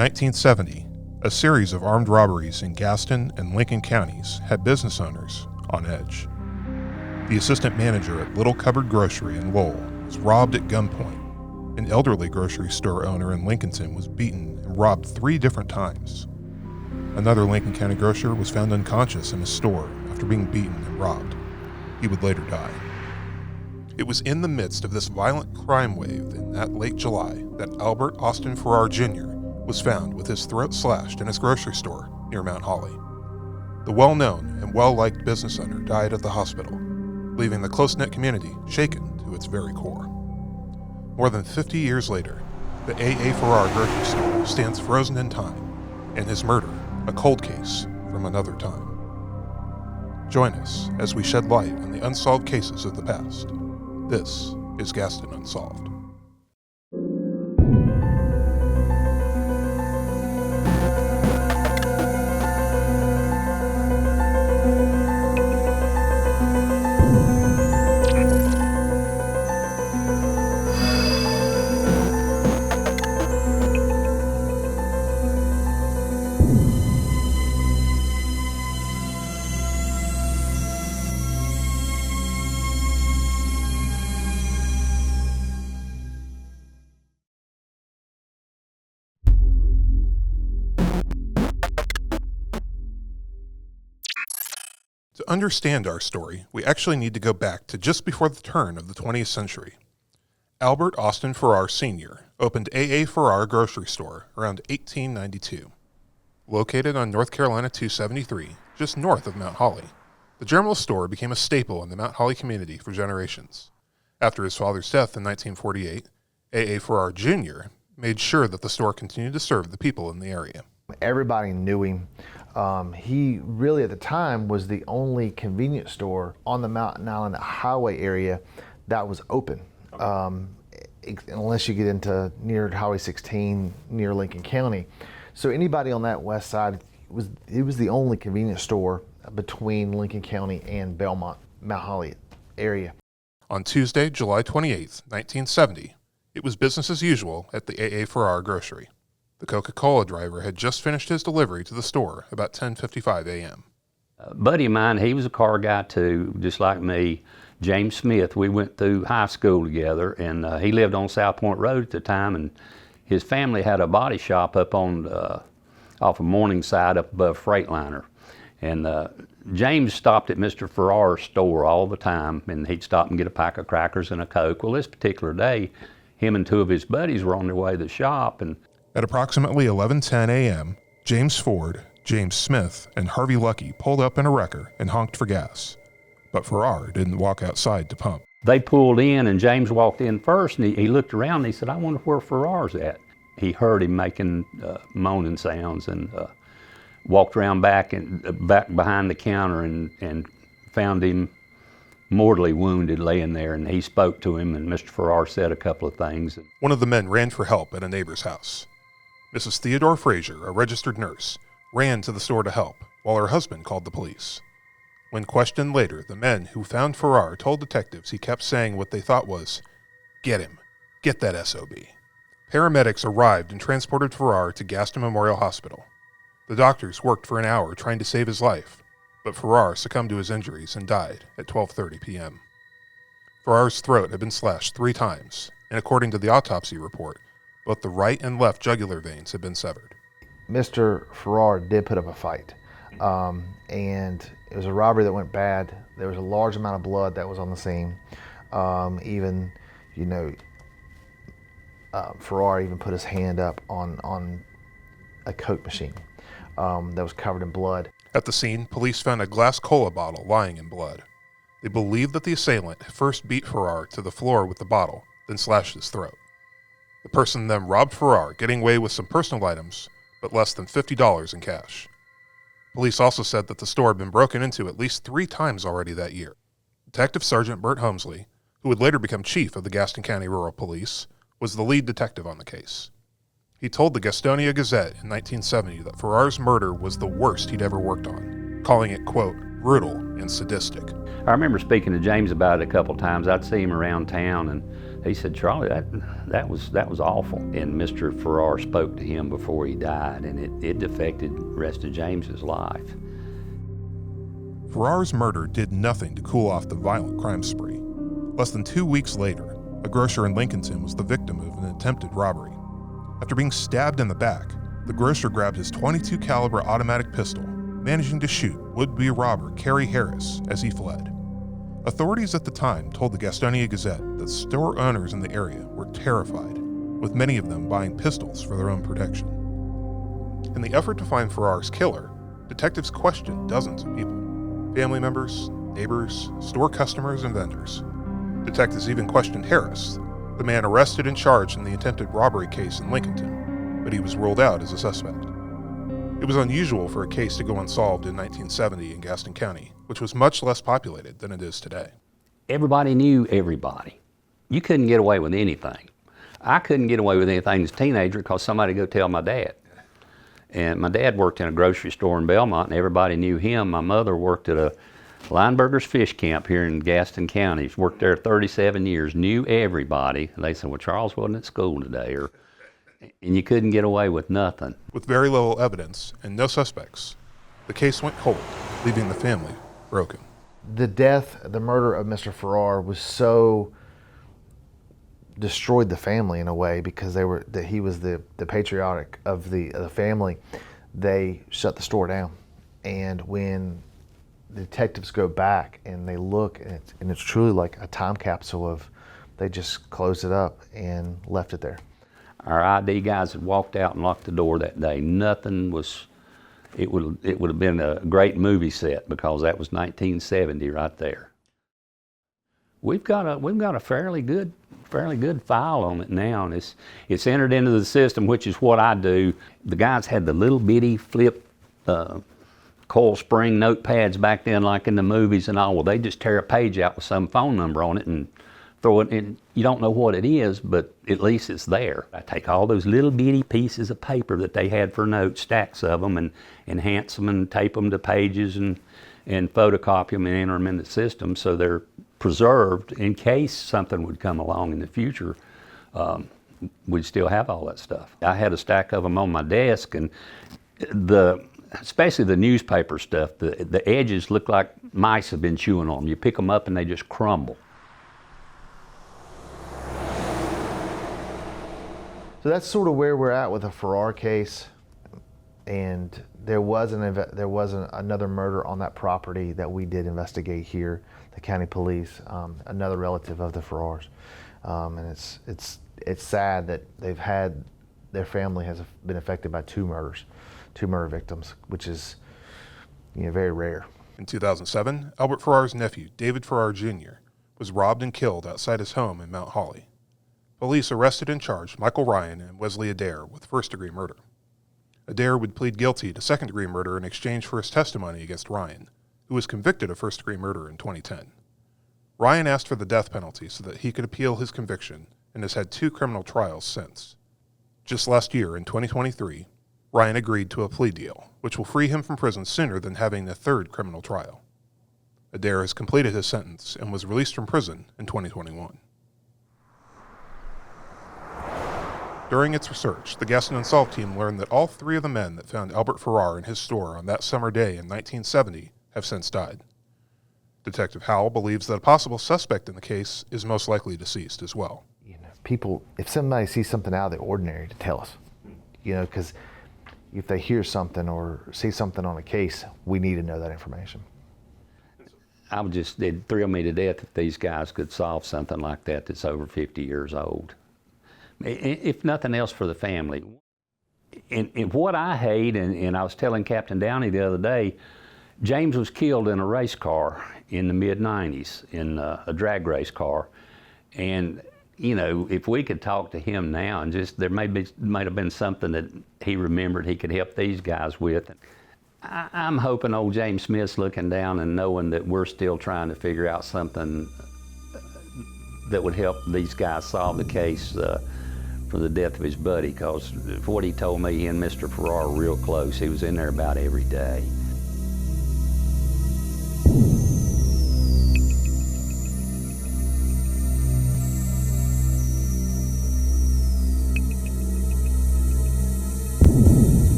1970, a series of armed robberies in Gaston and Lincoln counties had business owners on edge. The assistant manager at Little Cupboard Grocery in Lowell was robbed at gunpoint. An elderly grocery store owner in Lincolnton was beaten and robbed 3 different times. Another Lincoln County grocer was found unconscious in a store after being beaten and robbed. He would later die. It was in the midst of this violent crime wave in that late July that Albert Austin Farrar Jr. was found with his throat slashed in his grocery store near Mount Holly. The well-known and well-liked business owner died at the hospital, leaving the close-knit community shaken to its very core. More than 50 years later, the A.A. Farrar grocery store stands frozen in time, and his murder a cold case from another time. Join us as we shed light on the unsolved cases of the past. This is Gaston Unsolved. To understand our story, we actually need to go back to just before the turn of the 20th century. Albert Austin Farrar Sr. opened A.A. Farrar Grocery Store around 1892. Located on North Carolina 273, just north of Mount Holly, the general store became a staple in the Mount Holly community for generations. After his father's death in 1948, A.A. Farrar Jr. made sure that the store continued to serve the people in the area. Everybody knew him. He really at the time was the only convenience store on the Mountain Island Highway area that was open. Unless you get into near Highway 16 near Lincoln County. So anybody on that west side, it was the only convenience store between Lincoln County and Belmont, Mount Holly area. On Tuesday, July 28, 1970, it was business as usual at the A.A. Farrar Grocery. The Coca-Cola driver had just finished his delivery to the store about 10:55 a.m. A buddy of mine, he was a car guy too, just like me, James Smith. We went through high school together, and he lived on South Point Road at the time, and his family had a body shop up on off of Morningside up above Freightliner. And James stopped at Mr. Farrar's store all the time, and he'd stop and get a pack of crackers and a Coke. Well, this particular day, him and 2 of his buddies were on their way to the shop, and at approximately 11:10 a.m., James Ford, James Smith, and Harvey Lucky pulled up in a wrecker and honked for gas. But Farrar didn't walk outside to pump. They pulled in, and James walked in first, and he looked around and he said, "I wonder where Farrar's at." He heard him making moaning sounds and walked around back behind the counter and found him mortally wounded laying there, and he spoke to him, and Mr. Farrar said a couple of things. One of the men ran for help at a neighbor's house. Mrs. Theodore Frazier, a registered nurse, ran to the store to help, while her husband called the police. When questioned later, the men who found Farrar told detectives he kept saying what they thought was, "Get him. Get that SOB." Paramedics arrived and transported Farrar to Gaston Memorial Hospital. The doctors worked for an hour trying to save his life, but Farrar succumbed to his injuries and died at 12:30 p.m. Farrar's throat had been slashed 3 times, and according to the autopsy report, both the right and left jugular veins had been severed. Mr. Farrar did put up a fight, and it was a robbery that went bad. There was a large amount of blood that was on the scene. Farrar even put his hand up on a Coke machine that was covered in blood. At the scene, police found a glass cola bottle lying in blood. They believed that the assailant first beat Farrar to the floor with the bottle, then slashed his throat. The person then robbed Farrar, getting away with some personal items, but less than $50 in cash. Police also said that the store had been broken into at least 3 times already that year. Detective Sergeant Bert Holmesley, who would later become chief of the Gaston County Rural Police, was the lead detective on the case. He told the Gastonia Gazette in 1970 that Farrar's murder was the worst he'd ever worked on, calling it, quote, brutal and sadistic. I remember speaking to James about it a couple times. I'd see him around town, and He said, Charlie, that was awful. And Mr. Farrar spoke to him before he died, and it affected the rest of James's life. Farrar's murder did nothing to cool off the violent crime spree. Less than 2 weeks later, a grocer in Lincolnton was the victim of an attempted robbery. After being stabbed in the back, the grocer grabbed his .22 caliber automatic pistol, managing to shoot would-be robber Kerry Harris as he fled. Authorities at the time told the Gastonia Gazette that store owners in the area were terrified, with many of them buying pistols for their own protection. In the effort to find Farrar's killer, detectives questioned dozens of people: family members, neighbors, store customers, and vendors. Detectives even questioned Harris, the man arrested and charged in the attempted robbery case in Lincolnton, but he was ruled out as a suspect. It was unusual for a case to go unsolved in 1970 in Gaston County, which was much less populated than it is today. Everybody knew everybody. You couldn't get away with anything. I couldn't get away with anything as a teenager because somebody would go tell my dad. And my dad worked in a grocery store in Belmont, and everybody knew him. My mother worked at a Lineberger's Fish Camp here in Gaston County. She's worked there 37 years, knew everybody. And they said, well, Charles wasn't at school today, and you couldn't get away with nothing. With very little evidence and no suspects, the case went cold, leaving the family broken. The murder of Mr. Farrar was so destroyed the family in a way, because he was the patriotic of the family. They shut the store down, and when the detectives go back and they look, and it's truly like a time capsule of, they just closed it up and left it there. Our ID guys had walked out and locked the door that day. Nothing was. It would have been a great movie set, because that was 1970 right there. We've got a fairly good file on it now, and it's entered into the system, which is what I do. The guys had the little bitty flip coil spring notepads back then, like in the movies and all. Well, they just tear a page out with some phone number on it and throw it in. You don't know what it is, but at least it's there. I take all those little bitty pieces of paper that they had for notes, stacks of them, and enhance them and tape them to pages and photocopy them and enter them in the system so they're preserved in case something would come along in the future. We'd still have all that stuff. I had a stack of them on my desk, and especially the newspaper stuff, the edges look like mice have been chewing on them. You pick them up and they just crumble. So that's sort of where we're at with the Farrar case, and there was another murder on that property that we did investigate here, the county police, another relative of the Farrars, and it's sad that their family has been affected by two murder victims, which is very rare. In 2007, Albert Farrar's nephew, David Farrar Jr., was robbed and killed outside his home in Mount Holly. Police arrested and charged Michael Ryan and Wesley Adair with first-degree murder. Adair would plead guilty to second-degree murder in exchange for his testimony against Ryan, who was convicted of first-degree murder in 2010. Ryan asked for the death penalty so that he could appeal his conviction and has had 2 criminal trials since. Just last year, in 2023, Ryan agreed to a plea deal, which will free him from prison sooner than having a 3rd criminal trial. Adair has completed his sentence and was released from prison in 2021. During its research, the Gaston Unsolved team learned that all 3 of the men that found Albert Farrar in his store on that summer day in 1970 have since died. Detective Howell believes that a possible suspect in the case is most likely deceased as well. People, if somebody sees something out of the ordinary, to tell us, because if they hear something or see something on a case, we need to know that information. It'd thrill me to death if these guys could solve something like that that's over 50 years old. If nothing else, for the family. And what I hate, and I was telling Captain Downey the other day, James was killed in a race car in the mid-90s, in a drag race car. And, if we could talk to him now, and just, there might have been something that he remembered he could help these guys with. I'm hoping old James Smith's looking down and knowing that we're still trying to figure out something that would help these guys solve the case for the death of his buddy, because what he told me, he and Mr. Farrar were real close. He was in there about every day.